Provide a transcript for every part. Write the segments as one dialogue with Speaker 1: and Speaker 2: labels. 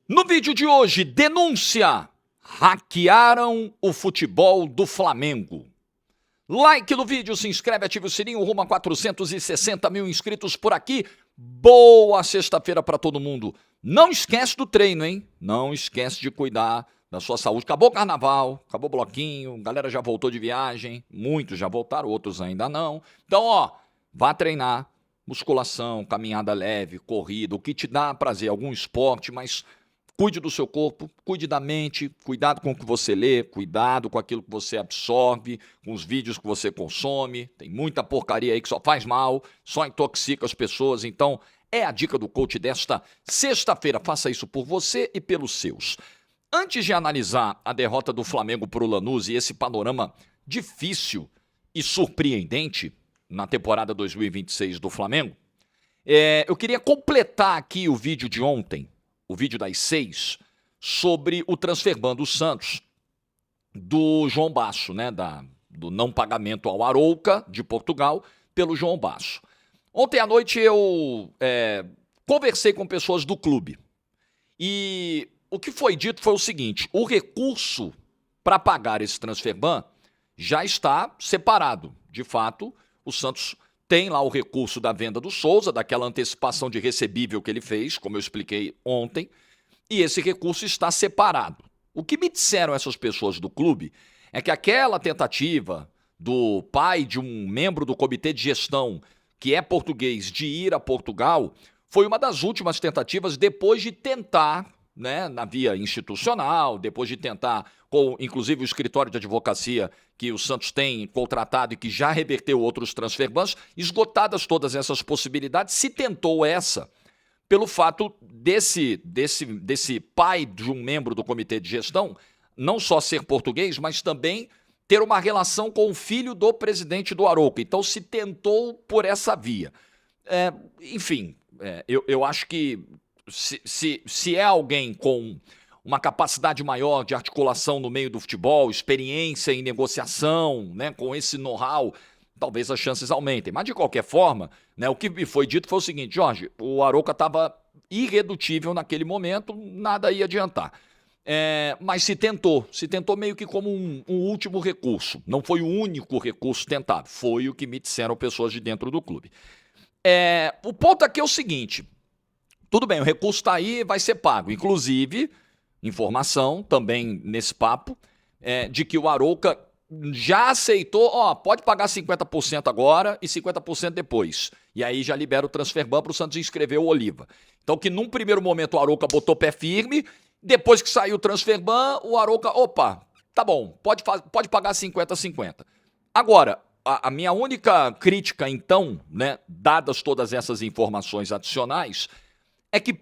Speaker 1: No vídeo de hoje, denúncia: hackearam o futebol do Flamengo. Like no vídeo, se inscreve, ativa o sininho, rumo a 460 mil inscritos por aqui. Boa sexta-feira para todo mundo. Não esquece do treino, hein? Não esquece de cuidar da sua saúde. Acabou o carnaval, acabou o bloquinho, galera já voltou de viagem, muitos já voltaram, outros ainda não. Então, vá treinar, musculação, caminhada leve, corrida, o que te dá prazer, algum esporte, mas cuide do seu corpo, cuide da mente, cuidado com o que você lê, cuidado com aquilo que você absorve, com os vídeos que você consome. Tem muita porcaria aí que só faz mal, só intoxica as pessoas. Então, é a dica do coach desta sexta-feira. Faça isso por você e pelos seus. Antes de analisar a derrota do Flamengo para o Lanús e esse panorama difícil e surpreendente na temporada 2026 do Flamengo, eu queria completar aqui o vídeo de ontem, o vídeo das 6, sobre o transfer ban do Santos, do João Basso, né, do não pagamento ao Arouca, de Portugal, pelo João Basso. Ontem à noite eu conversei com pessoas do clube e o que foi dito foi o seguinte: o recurso para pagar esse transfer ban já está separado. De fato, o Santos tem lá o recurso da venda do Souza, daquela antecipação de recebível que ele fez, como eu expliquei ontem, e esse recurso está separado. O que me disseram essas pessoas do clube é que aquela tentativa do pai de um membro do comitê de gestão, que é português, de ir a Portugal, foi uma das últimas tentativas depois de tentar, né, na via institucional, depois de tentar, com inclusive o escritório de advocacia que o Santos tem contratado e que já reverteu outros transfer bans, esgotadas todas essas possibilidades, se tentou essa, pelo fato desse pai de um membro do comitê de gestão não só ser português, mas também ter uma relação com o filho do presidente do Arouca. Então se tentou por essa via. Enfim, eu acho que se é alguém com uma capacidade maior de articulação no meio do futebol, experiência em negociação, né, com esse know-how, talvez as chances aumentem. Mas, de qualquer forma, né, o que me foi dito foi o seguinte: Jorge, o Arouca estava irredutível naquele momento, nada ia adiantar. Mas se tentou meio que como um último recurso. Não foi o único recurso tentado, foi o que me disseram pessoas de dentro do clube. O ponto aqui é o seguinte: tudo bem, o recurso está aí, vai ser pago. Inclusive, informação também nesse papo, de que o Arouca já aceitou, pode pagar 50% agora e 50% depois. E aí já libera o transfer ban para o Santos inscrever o Oliva. Então que num primeiro momento o Arouca botou pé firme, depois que saiu o transfer ban, o Arouca, tá bom, pode pagar 50-50. Agora, a minha única crítica então, né, dadas todas essas informações adicionais, é que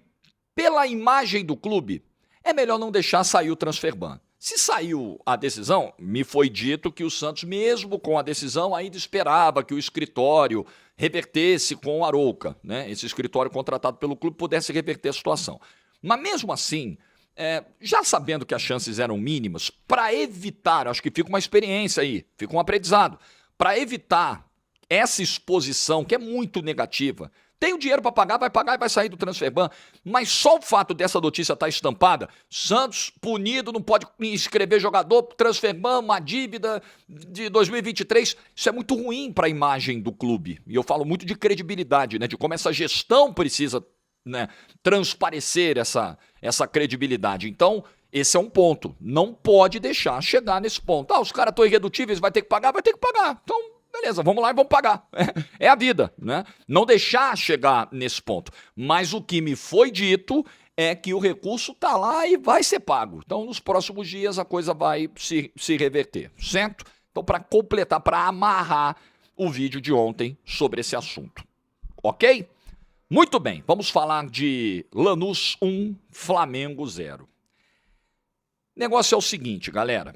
Speaker 1: pela imagem do clube, é melhor não deixar sair o transfer ban. Se saiu a decisão, me foi dito que o Santos, mesmo com a decisão, ainda esperava que o escritório revertesse com o Arouca, né? Esse escritório contratado pelo clube pudesse reverter a situação. Mas mesmo assim, já sabendo que as chances eram mínimas, para evitar, acho que fica uma experiência aí, fica um aprendizado, para evitar essa exposição que é muito negativa. Tem o dinheiro para pagar e vai sair do transfer ban. Mas só o fato dessa notícia estar estampada, Santos punido, não pode inscrever jogador, transfer ban, uma dívida de 2023, isso é muito ruim para a imagem do clube. E eu falo muito de credibilidade, né, de como essa gestão precisa, né, transparecer essa credibilidade. Então, esse é um ponto. Não pode deixar chegar nesse ponto. Os caras estão irredutíveis, vai ter que pagar. Então, beleza, vamos lá e vamos pagar. É a vida, né? Não deixar chegar nesse ponto. Mas o que me foi dito é que o recurso está lá e vai ser pago. Então, nos próximos dias, a coisa vai se reverter, certo? Então, para completar, para amarrar o vídeo de ontem sobre esse assunto. Ok? Muito bem, vamos falar de Lanús 1, Flamengo 0. O negócio é o seguinte, galera.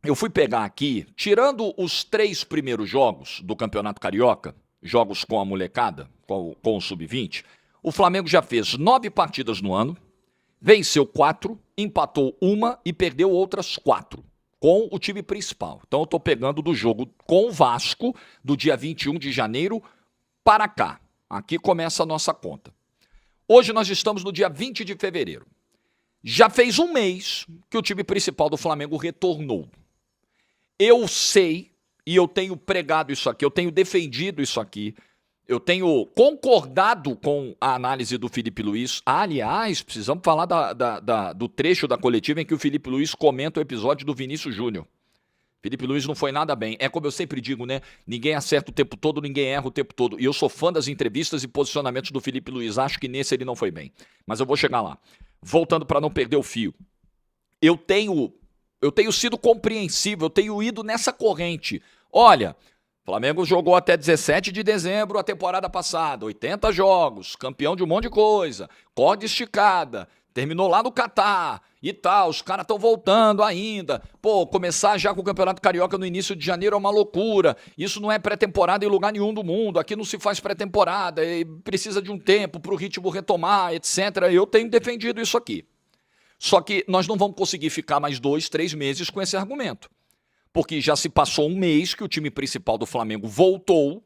Speaker 1: Eu fui pegar aqui, tirando os 3 primeiros jogos do Campeonato Carioca, jogos com a molecada, com o Sub-20, o Flamengo já fez 9 partidas no ano, venceu 4, empatou 1 e perdeu outras 4, com o time principal. Então eu estou pegando do jogo com o Vasco, do dia 21 de janeiro, para cá. Aqui começa a nossa conta. Hoje nós estamos no dia 20 de fevereiro. Já fez um mês que o time principal do Flamengo retornou. Eu sei, e eu tenho pregado isso aqui, eu tenho defendido isso aqui, eu tenho concordado com a análise do Felipe Luiz. Aliás, precisamos falar do trecho da coletiva em que o Felipe Luiz comenta o episódio do Vinícius Júnior. Felipe Luiz não foi nada bem. É como eu sempre digo, né? Ninguém acerta o tempo todo, ninguém erra o tempo todo. E eu sou fã das entrevistas e posicionamentos do Felipe Luiz. Acho que nesse ele não foi bem. Mas eu vou chegar lá. Voltando para não perder o fio. Eu tenho sido compreensivo, eu tenho ido nessa corrente. Olha, o Flamengo jogou até 17 de dezembro a temporada passada, 80 jogos, campeão de um monte de coisa, corda esticada, terminou lá no Catar e tal, os caras estão voltando ainda. Pô, começar já com o Campeonato Carioca no início de janeiro é uma loucura. Isso não é pré-temporada em lugar nenhum do mundo. Aqui não se faz pré-temporada, precisa de um tempo para o ritmo retomar, etc. Eu tenho defendido isso aqui. Só que nós não vamos conseguir ficar mais 2, 3 meses com esse argumento. Porque já se passou um mês que o time principal do Flamengo voltou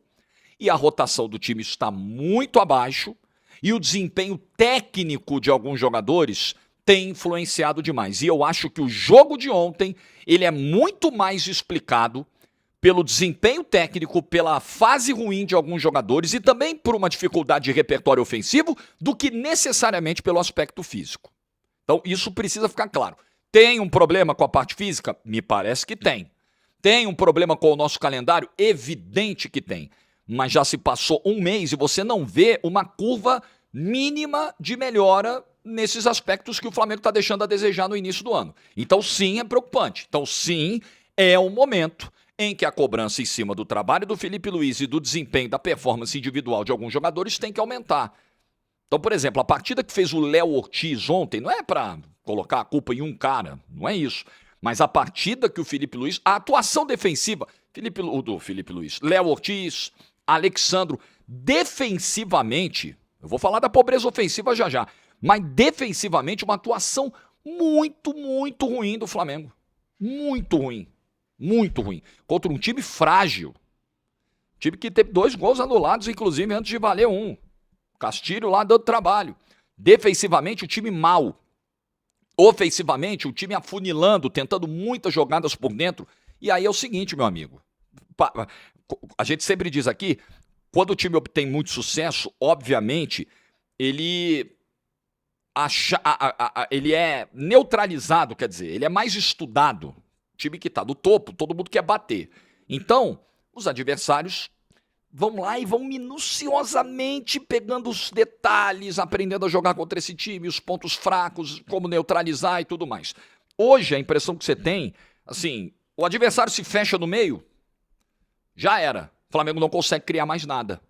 Speaker 1: e a rotação do time está muito abaixo e o desempenho técnico de alguns jogadores tem influenciado demais. E eu acho que o jogo de ontem ele é muito mais explicado pelo desempenho técnico, pela fase ruim de alguns jogadores e também por uma dificuldade de repertório ofensivo do que necessariamente pelo aspecto físico. Então isso precisa ficar claro. Tem um problema com a parte física? Me parece que tem. Tem um problema com o nosso calendário? Evidente que tem. Mas já se passou um mês e você não vê uma curva mínima de melhora nesses aspectos que o Flamengo está deixando a desejar no início do ano. Então sim, é preocupante. Então sim, é um momento em que a cobrança em cima do trabalho do Felipe Luiz e do desempenho da performance individual de alguns jogadores tem que aumentar. Então, por exemplo, a partida que fez o Léo Ortiz ontem, não é para colocar a culpa em um cara, não é isso. Mas a partida que o Felipe Luiz, a atuação defensiva, do Felipe Luiz, Léo Ortiz, Alexandro, defensivamente, eu vou falar da pobreza ofensiva já já, mas defensivamente uma atuação muito, muito ruim do Flamengo. Muito ruim. Muito ruim. Contra um time frágil. Time que teve 2 gols anulados, inclusive, antes de valer um. Castilho lá dando trabalho. Defensivamente, o time mal. Ofensivamente, o time afunilando, tentando muitas jogadas por dentro. E aí é o seguinte, meu amigo. A gente sempre diz aqui, quando o time obtém muito sucesso, obviamente, ele é neutralizado, quer dizer, ele é mais estudado. O time que está no topo, todo mundo quer bater. Então, os adversários vão lá e vão minuciosamente pegando os detalhes, aprendendo a jogar contra esse time, os pontos fracos, como neutralizar e tudo mais. Hoje, a impressão que você tem, assim, o adversário se fecha no meio, já era. O Flamengo não consegue criar mais nada.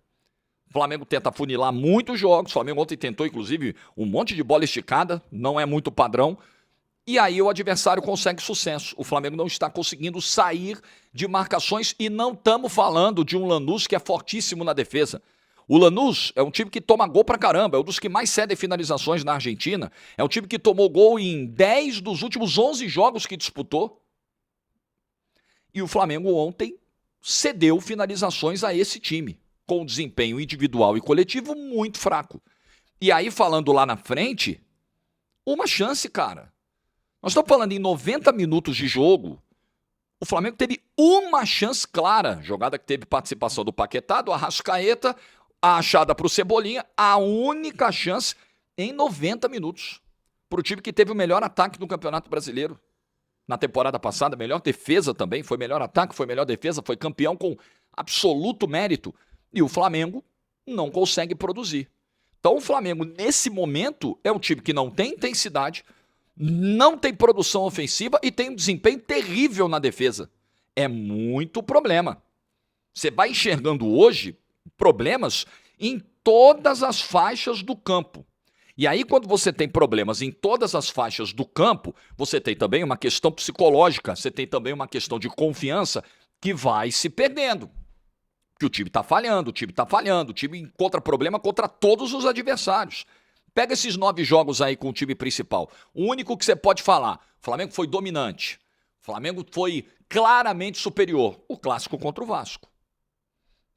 Speaker 1: O Flamengo tenta afunilar muitos jogos, o Flamengo ontem tentou, inclusive, um monte de bola esticada, não é muito padrão, e aí o adversário consegue sucesso. O Flamengo não está conseguindo sair de marcações e não estamos falando de um Lanús que é fortíssimo na defesa. O Lanús é um time que toma gol pra caramba, é um dos que mais cede finalizações na Argentina, é um time que tomou gol em 10 dos últimos 11 jogos que disputou. E o Flamengo ontem cedeu finalizações a esse time, com desempenho individual e coletivo muito fraco. E aí, falando lá na frente, uma chance, cara. Nós estamos falando em 90 minutos de jogo, o Flamengo teve uma chance clara, jogada que teve participação do Paquetá, do Arrascaeta, a achada para o Cebolinha, a única chance em 90 minutos. Para o time que teve o melhor ataque no Campeonato Brasileiro. Na temporada passada, melhor defesa também, foi melhor ataque, foi melhor defesa, foi campeão com absoluto mérito. E o Flamengo não consegue produzir. Então o Flamengo, nesse momento, é um time que não tem intensidade, não tem produção ofensiva e tem um desempenho terrível na defesa. É muito problema. Você vai enxergando hoje problemas em todas as faixas do campo. E aí, quando você tem problemas em todas as faixas do campo, você tem também uma questão psicológica, você tem também uma questão de confiança que vai se perdendo. Que o time está falhando, o time encontra problema contra todos os adversários. Pega esses 9 jogos aí com o time principal. O único que você pode falar, o Flamengo foi dominante, o Flamengo foi claramente superior, o clássico contra o Vasco.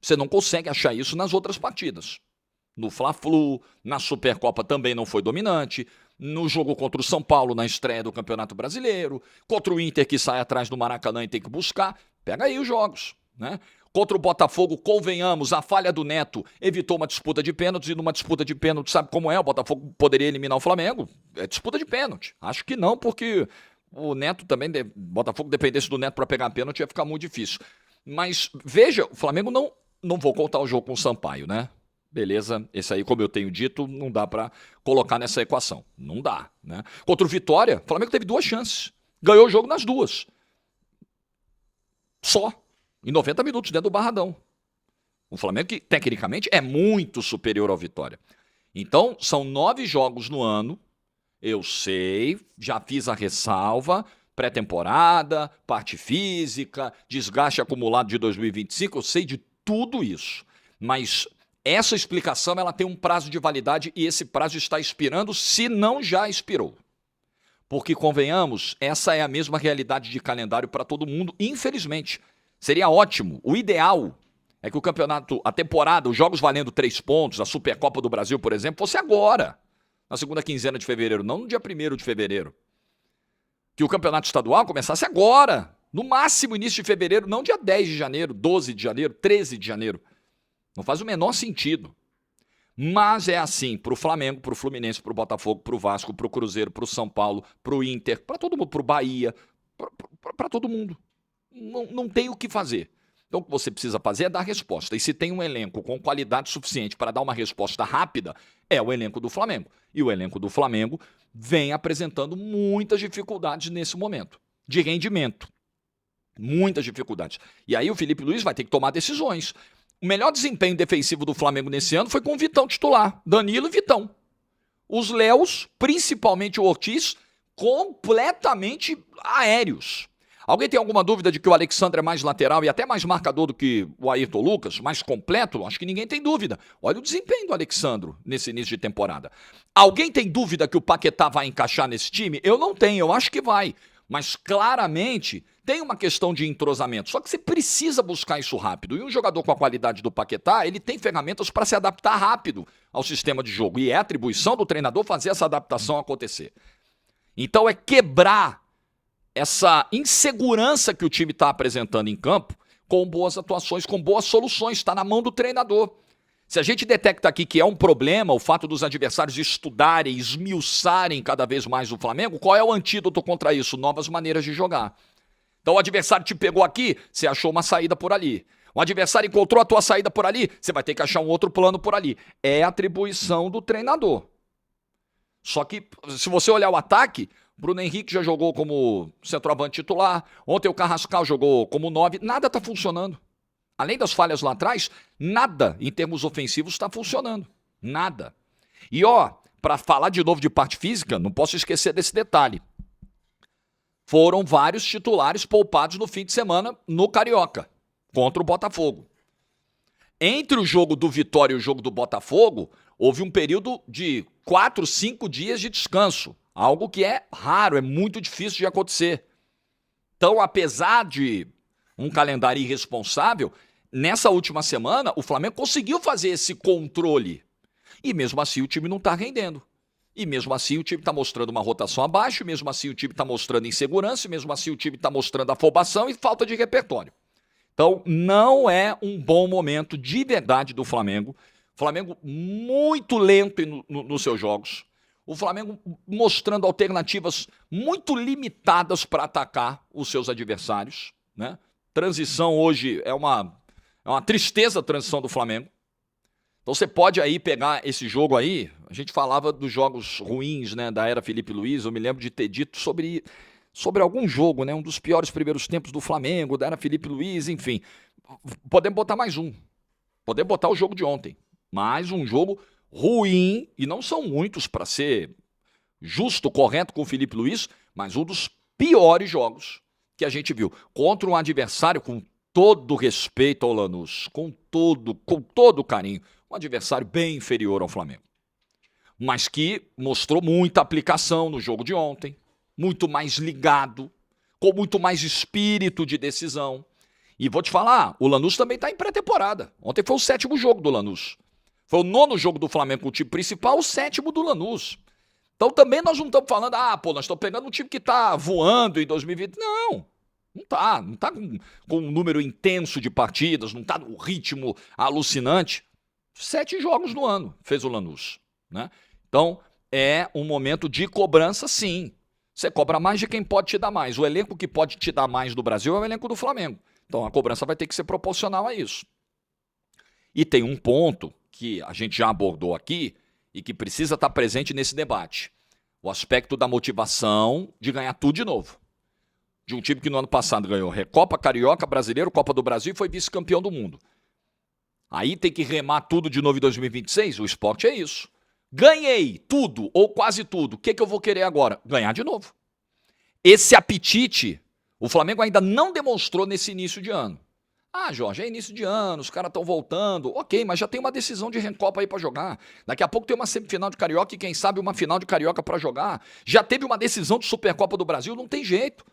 Speaker 1: Você não consegue achar isso nas outras partidas. No Fla-Flu, na Supercopa também não foi dominante. no jogo contra o São Paulo, na estreia do Campeonato Brasileiro, contra o Inter que sai atrás do Maracanã e tem que buscar. Pega aí os jogos, né? Contra o Botafogo, convenhamos, a falha do Neto evitou uma disputa de pênaltis, e numa disputa de pênalti, sabe como é? O Botafogo poderia eliminar o Flamengo? É disputa de pênalti. Acho que não, porque o Neto também, Botafogo dependesse do Neto para pegar pênalti, ia ficar muito difícil. Mas veja, o Flamengo não vou contar o jogo com o Sampaio, né? Beleza, esse aí, como eu tenho dito, não dá para colocar nessa equação. Não dá, né? Contra o Vitória, o Flamengo teve 2 chances. Ganhou o jogo nas 2. Só. Em 90 minutos, dentro do Barradão. O Flamengo, que tecnicamente é muito superior ao Vitória. Então, são 9 jogos no ano. Eu sei, já fiz a ressalva, pré-temporada, parte física, desgaste acumulado de 2025, eu sei de tudo isso. Mas essa explicação ela tem um prazo de validade e esse prazo está expirando, se não já expirou. Porque, convenhamos, essa é a mesma realidade de calendário para todo mundo, infelizmente. Seria ótimo, o ideal é que o campeonato, a temporada, os jogos valendo 3 pontos, a Supercopa do Brasil, por exemplo, fosse agora, na segunda quinzena de fevereiro, não no dia 1º de fevereiro. Que o campeonato estadual começasse agora, no máximo início de fevereiro, não dia 10 de janeiro, 12 de janeiro, 13 de janeiro. Não faz o menor sentido. Mas é assim para o Flamengo, para o Fluminense, para o Botafogo, para o Vasco, para o Cruzeiro, para o São Paulo, para o Inter, para todo mundo, para o Bahia, para todo mundo. Não tem o que fazer. Então o que você precisa fazer é dar resposta. E se tem um elenco com qualidade suficiente para dar uma resposta rápida, é o elenco do Flamengo. E o elenco do Flamengo vem apresentando muitas dificuldades nesse momento, de rendimento. Muitas dificuldades. E aí o Felipe Luiz vai ter que tomar decisões. O melhor desempenho defensivo do Flamengo nesse ano foi com o Vitão titular. Danilo e Vitão. Os Léos, principalmente o Ortiz, completamente aéreos. Alguém tem alguma dúvida de que o Alexandre é mais lateral e até mais marcador do que o Ayrton Lucas? Mais completo? Acho que ninguém tem dúvida. Olha o desempenho do Alexandro nesse início de temporada. Alguém tem dúvida que o Paquetá vai encaixar nesse time? Eu não tenho, eu acho que vai. Mas claramente tem uma questão de entrosamento. Só que você precisa buscar isso rápido. E um jogador com a qualidade do Paquetá, ele tem ferramentas para se adaptar rápido ao sistema de jogo. E é atribuição do treinador fazer essa adaptação acontecer. Então é quebrar essa insegurança que o time está apresentando em campo com boas atuações, com boas soluções. Está na mão do treinador. Se a gente detecta aqui que é um problema o fato dos adversários estudarem, esmiuçarem cada vez mais o Flamengo, qual é o antídoto contra isso? Novas maneiras de jogar. Então o adversário te pegou aqui, você achou uma saída por ali. O adversário encontrou a tua saída por ali, você vai ter que achar um outro plano por ali. É atribuição do treinador. Só que, se você olhar o ataque, Bruno Henrique já jogou como centroavante titular, ontem o Carrascal jogou como 9, nada está funcionando. Além das falhas lá atrás, nada em termos ofensivos está funcionando. Nada. E para falar de novo de parte física, não posso esquecer desse detalhe. Foram vários titulares poupados no fim de semana no Carioca, contra o Botafogo. Entre o jogo do Vitória e o jogo do Botafogo, houve um período de 4, 5 dias de descanso. Algo que é raro, é muito difícil de acontecer. Então, apesar de um calendário irresponsável, nessa última semana, o Flamengo conseguiu fazer esse controle. E mesmo assim o time não está rendendo. E mesmo assim o time está mostrando uma rotação abaixo, e mesmo assim o time está mostrando insegurança, e mesmo assim o time está mostrando afobação e falta de repertório. Então, não é um bom momento de verdade do Flamengo. Flamengo muito lento nos seus jogos. O Flamengo mostrando alternativas muito limitadas para atacar os seus adversários, né? Transição hoje é uma tristeza a transição do Flamengo. Então você pode aí pegar esse jogo aí, a gente falava dos jogos ruins, né, da era Felipe Luiz, eu me lembro de ter dito sobre algum jogo, né, um dos piores primeiros tempos do Flamengo, da era Felipe Luiz, enfim. Podemos botar mais um. Podemos botar o jogo de ontem. Mais um jogo ruim, e não são muitos para ser justo, correto com o Felipe Luiz, mas um dos piores jogos que a gente viu. Contra um adversário, com todo respeito ao Lanús, com todo carinho, um adversário bem inferior ao Flamengo. Mas que mostrou muita aplicação no jogo de ontem, muito mais ligado, com muito mais espírito de decisão. E vou te falar, o Lanús também está em pré-temporada. Ontem foi o 7º jogo do Lanús. Foi o 9º jogo do Flamengo com o time principal, o 7º do Lanús. Então também nós não estamos falando, nós estamos pegando um time que está voando em 2020. Não, não está com um número intenso de partidas, não está no ritmo alucinante. 7 jogos no ano fez o Lanús, né? Então é um momento de cobrança, sim. Você cobra mais de quem pode te dar mais. O elenco que pode te dar mais do Brasil é o elenco do Flamengo. Então a cobrança vai ter que ser proporcional a isso. E tem um ponto que a gente já abordou aqui e que precisa estar presente nesse debate. O aspecto da motivação de ganhar tudo de novo. De um time que no ano passado ganhou Recopa, Carioca, Brasileiro, Copa do Brasil e foi vice-campeão do mundo. Aí tem que remar tudo de novo em 2026? O esporte é isso. Ganhei tudo ou quase tudo. O que eu vou querer agora? Ganhar de novo. Esse apetite, o Flamengo ainda não demonstrou nesse início de ano. Jorge, é início de ano, os caras estão voltando. Ok, mas já tem uma decisão de Recopa aí pra jogar. Daqui a pouco tem uma semifinal de Carioca e quem sabe uma final de Carioca pra jogar. Já teve uma decisão de Supercopa do Brasil, não tem jeito.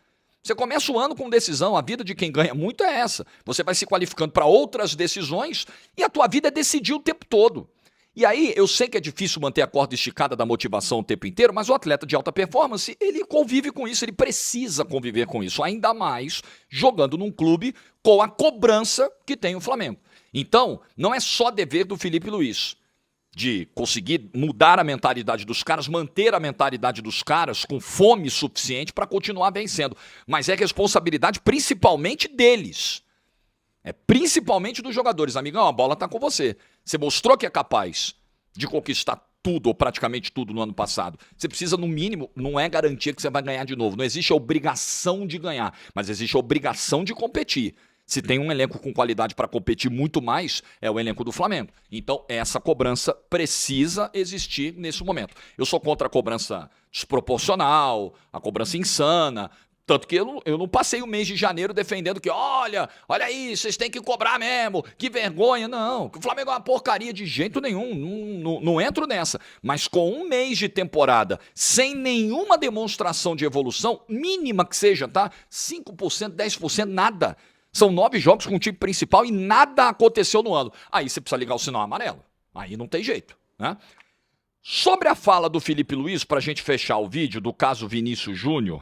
Speaker 1: Você começa o ano com decisão, a vida de quem ganha muito é essa. Você vai se qualificando para outras decisões e a tua vida é decidir o tempo todo. E aí, eu sei que é difícil manter a corda esticada da motivação o tempo inteiro, mas o atleta de alta performance, ele convive com isso, ele precisa conviver com isso, ainda mais jogando num clube com a cobrança que tem o Flamengo. Então, não é só dever do Felipe Luiz de conseguir mudar a mentalidade dos caras, manter a mentalidade dos caras com fome suficiente para continuar vencendo, mas é responsabilidade principalmente deles. É principalmente dos jogadores. Amigão, a bola tá com você. Você mostrou que é capaz de conquistar tudo, ou praticamente tudo no ano passado. Você precisa, no mínimo, não é garantia que você vai ganhar de novo. Não existe a obrigação de ganhar, mas existe a obrigação de competir. Se tem um elenco com qualidade para competir muito mais, é o elenco do Flamengo. Então, essa cobrança precisa existir nesse momento. Eu sou contra a cobrança desproporcional, a cobrança insana. Tanto que eu não passei o mês de janeiro defendendo que, olha aí, vocês têm que cobrar mesmo, que vergonha. Não, que o Flamengo é uma porcaria de jeito nenhum, não entro nessa. Mas com um mês de temporada, sem nenhuma demonstração de evolução, mínima que seja, tá? 5%, 10%, nada. São 9 jogos com o time principal e nada aconteceu no ano. Aí você precisa ligar o sinal amarelo. Aí não tem jeito, né? Sobre a fala do Felipe Luiz, pra gente fechar o vídeo, do caso Vinícius Júnior,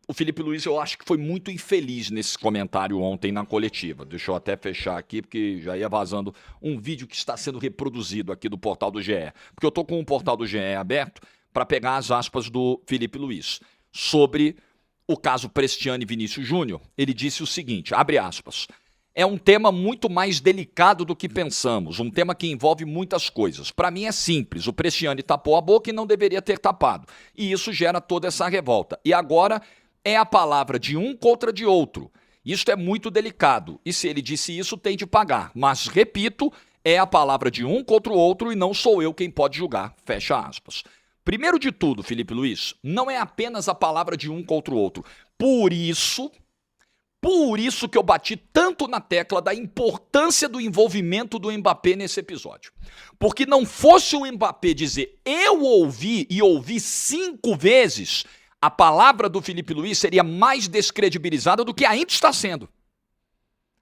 Speaker 1: o Felipe Luiz eu acho que foi muito infeliz nesse comentário ontem na coletiva. Deixa eu até fechar aqui, porque já ia vazando um vídeo que está sendo reproduzido aqui do portal do GE. Porque eu tô com o portal do GE aberto para pegar as aspas do Felipe Luiz sobre o caso Prestiani e Vinícius Júnior. Ele disse o seguinte, abre aspas: é um tema muito mais delicado do que pensamos, um tema que envolve muitas coisas. Para mim é simples, o Prestiani tapou a boca e não deveria ter tapado. E isso gera toda essa revolta. E agora é a palavra de um contra de outro. Isto é muito delicado. E se ele disse isso, tem de pagar. Mas, repito, é a palavra de um contra o outro e não sou eu quem pode julgar. Fecha aspas. Primeiro de tudo, Felipe Luiz, não é apenas a palavra de um contra o outro. Por isso que eu bati tanto na tecla da importância do envolvimento do Mbappé nesse episódio. Porque não fosse o Mbappé dizer, eu ouvi e ouvi 5 vezes, a palavra do Felipe Luiz seria mais descredibilizada do que ainda está sendo.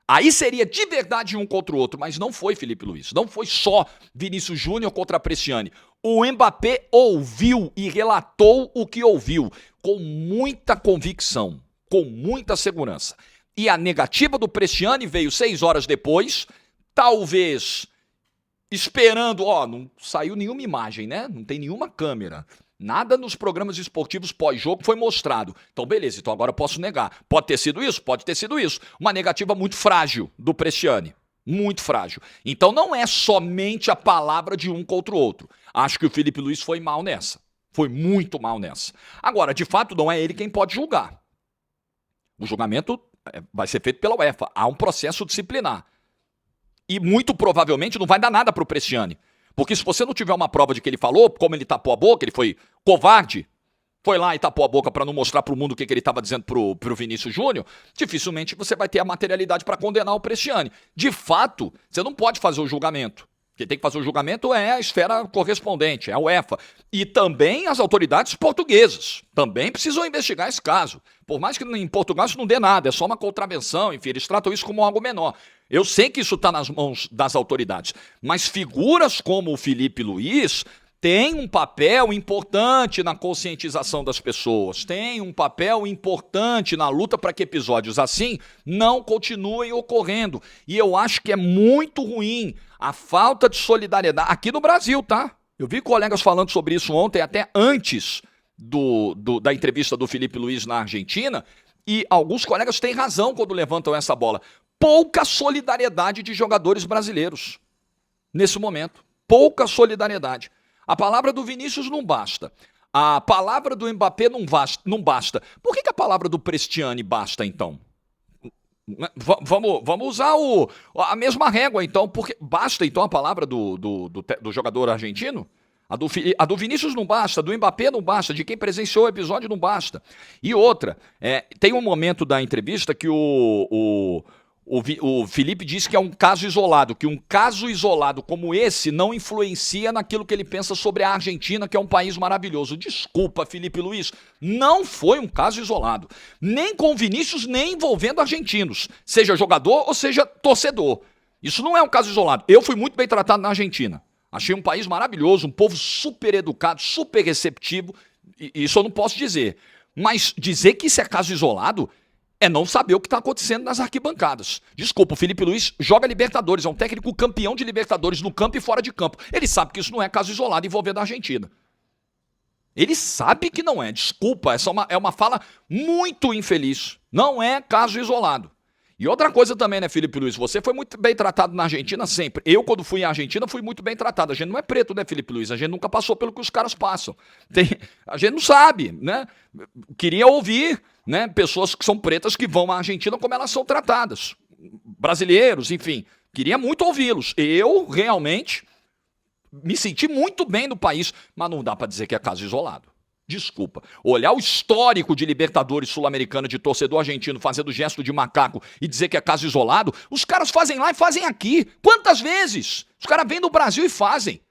Speaker 1: Aí seria de verdade um contra o outro, mas não foi Felipe Luiz. Não foi só Vinícius Júnior contra Prestiani. O Mbappé ouviu e relatou o que ouviu, com muita convicção, com muita segurança. E a negativa do Prestiani veio 6 horas depois, talvez esperando, não saiu nenhuma imagem, né? Não tem nenhuma câmera. Nada nos programas esportivos pós-jogo foi mostrado. Então, beleza, então agora eu posso negar. Pode ter sido isso? Pode ter sido isso. Uma negativa muito frágil do Prestiani. Muito frágil. Então não é somente a palavra de um contra o outro. Acho que o Felipe Luiz foi mal nessa. Foi muito mal nessa. Agora, de fato, não é ele quem pode julgar. O julgamento vai ser feito pela UEFA. Há um processo disciplinar. E muito provavelmente não vai dar nada para o Prestiani. Porque se você não tiver uma prova de que ele falou, como ele tapou a boca, ele foi covarde, foi lá e tapou a boca para não mostrar para o mundo o que ele estava dizendo pro Vinícius Júnior, dificilmente você vai ter a materialidade para condenar o Prestiani. De fato, você não pode fazer o julgamento. Quem tem que fazer o julgamento é a esfera correspondente, é a UEFA. E também as autoridades portuguesas. Também precisam investigar esse caso. Por mais que em Portugal isso não dê nada, é só uma contravenção, enfim, eles tratam isso como algo menor. Eu sei que isso está nas mãos das autoridades, mas figuras como o Felipe Luiz tem um papel importante na conscientização das pessoas, tem um papel importante na luta para que episódios assim não continuem ocorrendo. E eu acho que é muito ruim a falta de solidariedade aqui no Brasil, tá? Eu vi colegas falando sobre isso ontem, até antes da entrevista do Felipe Luiz na Argentina, e alguns colegas têm razão quando levantam essa bola. Pouca solidariedade de jogadores brasileiros nesse momento. Pouca solidariedade. A palavra do Vinícius não basta. A palavra do Mbappé não basta. Por que a palavra do Prestiani basta, então? Vamos usar a mesma régua, então. Porque basta, então, a palavra do jogador argentino? A do Vinícius não basta, a do Mbappé não basta, de quem presenciou o episódio não basta. E outra, tem um momento da entrevista que o Felipe disse que é um caso isolado, que um caso isolado como esse não influencia naquilo que ele pensa sobre a Argentina, que é um país maravilhoso. Desculpa, Felipe Luiz, não foi um caso isolado. Nem com Vinícius, nem envolvendo argentinos, seja jogador ou seja torcedor. Isso não é um caso isolado. Eu fui muito bem tratado na Argentina. Achei um país maravilhoso, um povo super educado, super receptivo, isso eu não posso dizer. Mas dizer que isso é caso isolado é não saber o que está acontecendo nas arquibancadas. Desculpa, o Felipe Luiz joga Libertadores, é um técnico campeão de Libertadores no campo e fora de campo. Ele sabe que isso não é caso isolado envolvendo a Argentina. Ele sabe que não é. Desculpa, essa é uma fala muito infeliz. Não é caso isolado. E outra coisa também, né, Felipe Luiz? Você foi muito bem tratado na Argentina sempre. Eu, quando fui à Argentina, fui muito bem tratado. A gente não é preto, né, Felipe Luiz? A gente nunca passou pelo que os caras passam. A gente não sabe, né? Queria ouvir, né, pessoas que são pretas que vão à Argentina como elas são tratadas. Brasileiros, enfim. Queria muito ouvi-los. Eu, realmente, me senti muito bem no país, mas não dá para dizer que é caso isolado. Desculpa. Olhar o histórico de Libertadores sul-americana de torcedor argentino fazendo gesto de macaco e dizer que é caso isolado, os caras fazem lá e fazem aqui. Quantas vezes? Os caras vêm do Brasil e fazem.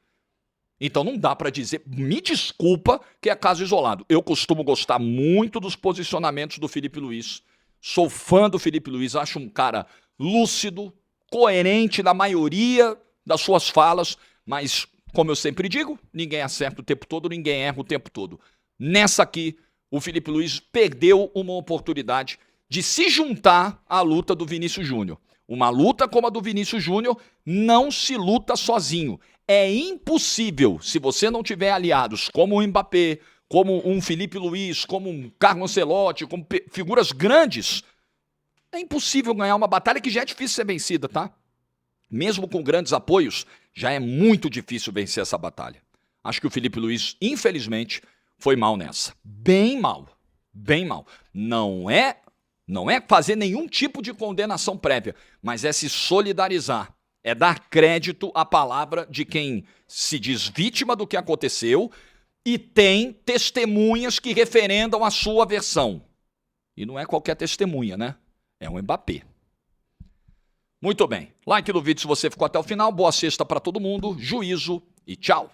Speaker 1: Então não dá pra dizer, me desculpa, que é caso isolado. Eu costumo gostar muito dos posicionamentos do Felipe Luiz. Sou fã do Felipe Luiz, acho um cara lúcido, coerente na maioria das suas falas, mas, como eu sempre digo, ninguém acerta o tempo todo, ninguém erra o tempo todo. Nessa aqui, o Felipe Luiz perdeu uma oportunidade de se juntar à luta do Vinícius Júnior. Uma luta como a do Vinícius Júnior não se luta sozinho. É impossível, se você não tiver aliados como o Mbappé, como um Felipe Luiz, como um Carlo Ancelotti, como figuras grandes, é impossível ganhar uma batalha que já é difícil ser vencida, tá? Mesmo com grandes apoios, já é muito difícil vencer essa batalha. Acho que o Felipe Luiz, infelizmente, foi mal nessa. Bem mal. Bem mal. Não é fazer nenhum tipo de condenação prévia, mas é se solidarizar. É dar crédito à palavra de quem se diz vítima do que aconteceu e tem testemunhas que referendam a sua versão. E não é qualquer testemunha, né? É um Mbappé. Muito bem. Like no vídeo se você ficou até o final. Boa sexta para todo mundo. Juízo e tchau.